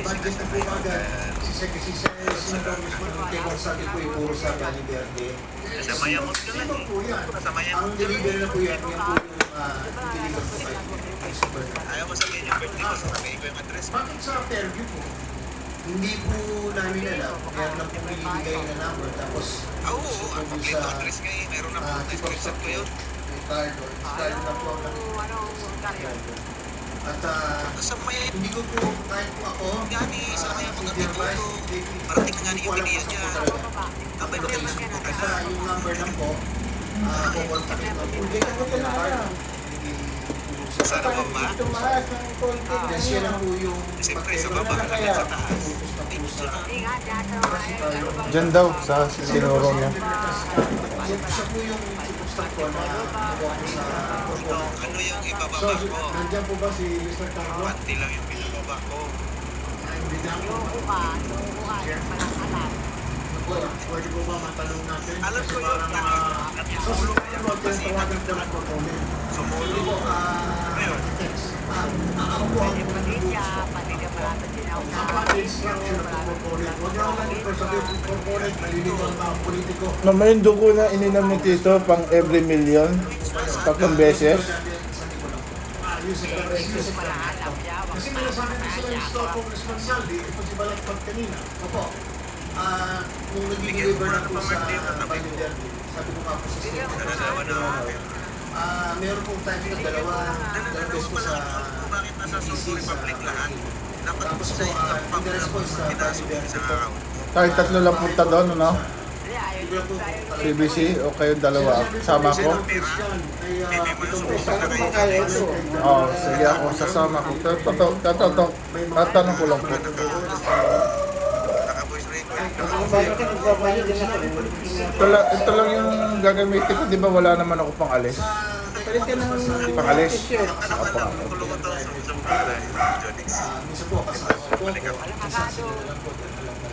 budget na po agad. Kasi sa Congressman, kay Gonzaga po yung puro sa Valle Verde. Sa Mayamot ka lang Sino eh. po yan? Sa Mayamot Ang ka lang deliver eh. na po yan, yan po yung deliver po kay Super. Ayaw mo sabihin yung birthday mo, sasabihin ko yung address mo. Bakit sa Fairview po? Hindi po namin alam. Kaya lang po binibigay na number. Tapos, Oo, ang kompleto address nga eh. Meron na po, na-screenshot ko yun. Ricardo na po ang at Sa Mayamot, hindi ko po, kahit po ako, yan eh, sa Mayamot ang titulo. Parating na nga ni yung video niya. Abay, mag-Facebook po ka Basta na. yung number lang po, kukontakin ko po. Hindi ka po talaga. Sana ba ba? Tumaas ng konti. Kasi yan lang po yung Siyempre, sa baba ka lang sa taas. Diyan daw, sa sinurong niya. Siya po yung staff ko na nakuha ko sa Ito, ano yung ibababa So, ko? nandiyan po ba si Mr. Carlo? Panty lang yung binababa ko. Pwede po ba matanong natin? Alam ko Kasi yun, parang, so, sumulo po yung tawagan ko ng proponent. Sumulo. Ngayon, ako po ang Ang instruction ng proponent. Huwag na lang ito sabihin ng proponent, maliliwan na ang politiko. Naman yung dugo na ininom ni Tito pang every million. 3 beses. Ayos ang rescue. Kasi minasabi ko sila yung store Congressman Saldi, ito si Balagpag kanina. Opo. Nung nag-deliver na po sa Valle Verde, sabi ko nga po sa statement. dalawa na ako. Meron pong time na dalawang beses po sa Bakit nasa Sumo Republic lahat? Dapat Tapos sa po, isang in the response sa pinaso Valle Verde isang po, araw. Kahit 3 lang punta doon, ano? bigla po CBC o kayong dalawa. Sama ko. Oh, sige ako, sasama ko. Tatanong ko lang po. Naka-voice record. Ito lang yung gagamitin ko, di ba wala naman ako pang alis? Pangalis? Ano ka lang, kulungan to sa mga Jonix. minsan po kasama po ako, sasasin na lang po dahil alam na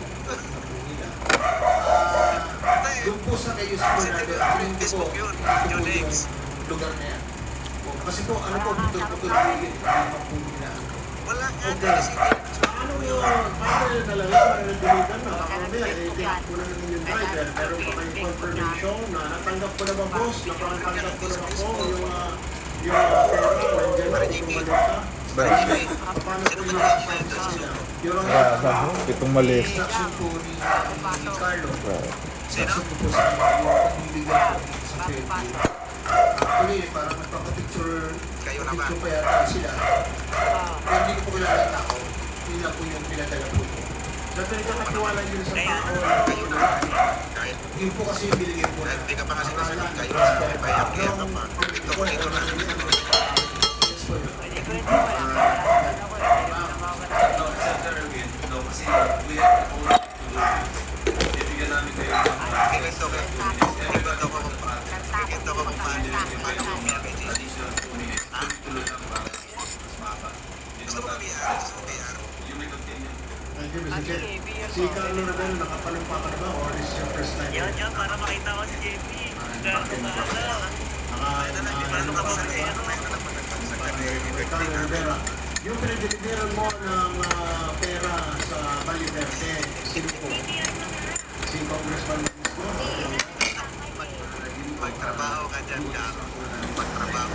doon po sa kayo sa Kasi tingin ko po, Facebook yun, Jonix. lugar na yan. Kasi po, ano po, putol-putol po yun, po nila. Wala nga kasi Paano nalalaman na deliver na? Mamaya, i-take ko na ng inyong driver. Meron pa kayong confirmation na natanggap ko na ba boss? Napangatanggap ko na ba po yung pera? Nandiyan na, kung malita. Paano po yung sila? Yung Itong mali. instruction po ni Carlo, Sino? instruction ko po sa pagbibigay po sa Facebook. Actually, parang nagpapapicture, Kayo na ba? picture pa yata sila. Pero hindi ko po kilala ang tao. Yun lang po yung pinadala po ko. Sa pinagkakatiwala nyo sa Kaya, tao, kayo na ba? Kahit Yun po kasi yung binigay po. hindi ka pa kasi nasagot kayo. May bayang-bayang ka pa. Ito na. Yes po yun. Ikwento ko. Ikwento ko kung paano. Ikwento ko kung paano yung paano mo kay JC. Gusto mo PR? Gusto mo PR? thank you, Mr. Jet. Si Carlo Rebel, nakapalumpakan ba or is your first time? Yan, para makita ko si JP. Gago ka na. Ano lang, di ba? Ano ka ba? Ano na lang pa nagpagsagan eh. Carlo Rivera, yung pinag-deliveran mo ng pera sa Valle Verde, sino po? Si Congressman mismo? Magtrabaho ka dyan, Karo. Magtrabaho.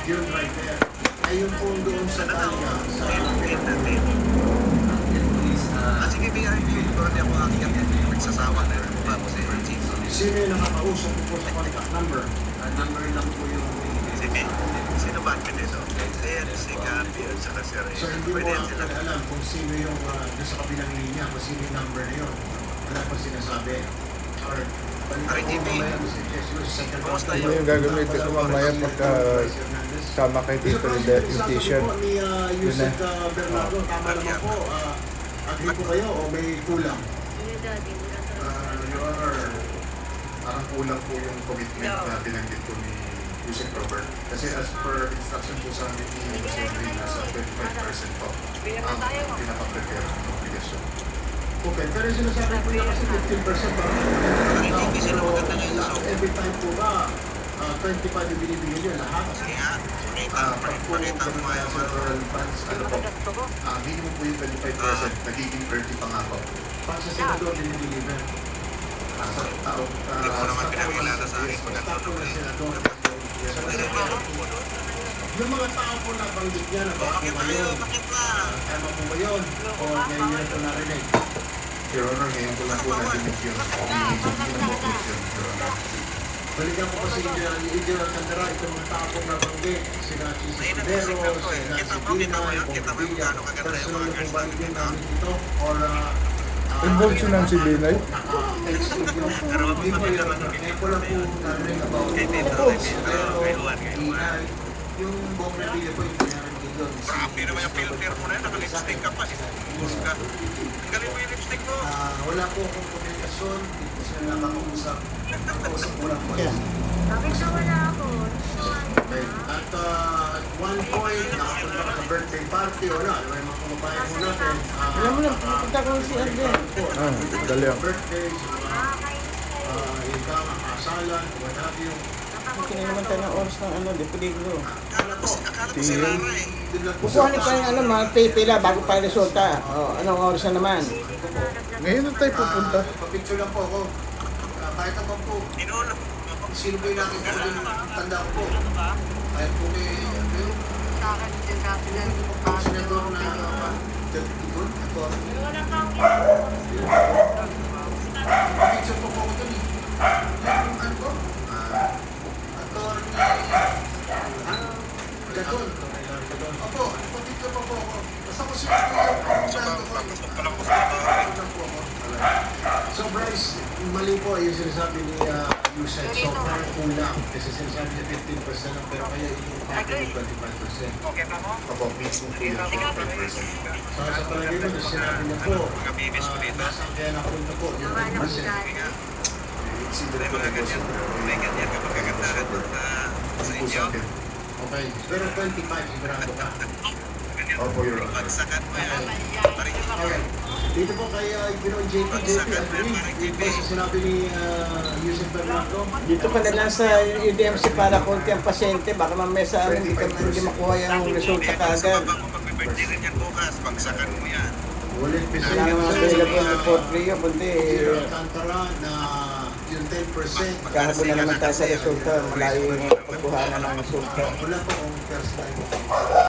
Yun right there. Ayun po doon sa Valle sa Sige, PR review. Pero di ako aking nagsasawa na rin. Bago sa chief. sino yung nakakausap po sa contact number? Number lang po yung Sige. Sino ba akin ito? Ayan, si Gabi at saka si Ray. So hindi mo Pwede yan sila. actually alam kung sino yung doon sa kabilang linya, kung sino yung number na yun. Wala pa sinasabi. Or, RGB. Kumusta Ito yun? yung gagamitin ko mamaya pagka sama kay Tito yung deputation. Yun Yun na. Bernardo, tama naman po. Agree po kayo o may kulang? Your Honor, parang kulang po yung commitment na binanggit ko ni Yusek Robert. Kasi as per instruction po sa amin ni Jose Henry, nasa 25% po ang pinapaprepare ng obligasyon. Okay, pero sinasabi po niya kasi 15% parang RGB sila maganda ngayon sa every time po ba 25 yung binibigyan niyo lahat? Sige nga. Pag po sa federal funds, ano po, minimum po yung 25%, nagiging 30 pa nga po. Pag sa senador, dinideliver. Sa tao, Hindi mo naman pinakilala sa akin kung Staff po ng senador. Yung mga tao po na banggit niya na baka po ngayon, tama po ba yun? O ngayon niya ito narinig? Your Honor, ngayon ko lang po nadinig yun. Your Honor. Balikan ko kasi Engineer Sandra, itong mga tao po nabanggit, sina si Sisibero, sina si Binay, Pompilla, personal na po balik din namin dito, or Involved si Nancy Binay? text yung hindi po yun, ngayon ko lang po narinig about Binay, yung buong nabili po yung pinarinig yun. Grabe naman yung filter mo na yun. Naka-lipstick ka pa. Inuus ka. Galing mo yung lipstick mo. Wala po akong komunikasyon, hindi po sila nakakausap, nakausap ko lang po. Bakit nawala ako? Okay. At one point, nakapunta ka sa birthday party, wala, may mga kababayan mo natin. Alam mo na, pupunta ko si Arden. Dali ako. Birthday, ikaw, kasalan, what have you. Kaya naman tayo ng oras ng ano, de peligro. Akala ko si Lara eh. Doon lang po Kukuhanin pa yung ano, mga pipila bago pa yung resulta. O, anong oras na naman? Ngayon na tayo pupunta. Papicture lang po ako. Kahit naman po, Inuulam. sino ba yung nakita ko din, tanda ko po. Kahit po may, Sa akin, sinasabi na yung senador na, doon, ako. Papicture po po ako doon eh. Yung ano po, attorney, Gadon. Opo, papicture po po ako. Basta ko sino po Papasok pa lang ako sa bahay. So Bryce, mali po yung sinasabi ni Yusek. So parang kulang. Kasi sinasabi niya 15% lang, pero kaya yung package yung 25%. Opo, minimum po yung 25%. So sa palagay mo, sinabi niya po, Mga bibis ko dito. nasaan kaya napunta po yung 10%. Consider May ko mga na po ganyan. May ganyan kapag kagandahan sa po inyo. sa akin. Okay, pero 25, sigurado ka. Opo, Your Honor. Pagsakan mo yan. Okay. Dito po kay Ginoong JP, agree. Yung po sa sinabi ni Yusek Bernardo. Dito ka na lang sa UDMC para konti ang pasyente. Baka mamaya sa amin, hindi makuha yung resulta kaagad. Pag may birthday rin yan bukas, pagsakan mo yan. Ulit Wala naman available report Rio, kundi Alcantara na yung 10%. kahabol na naman tayo sa resulta. Malayo yung pagkuhanan ng resulta. Wala po akong first time.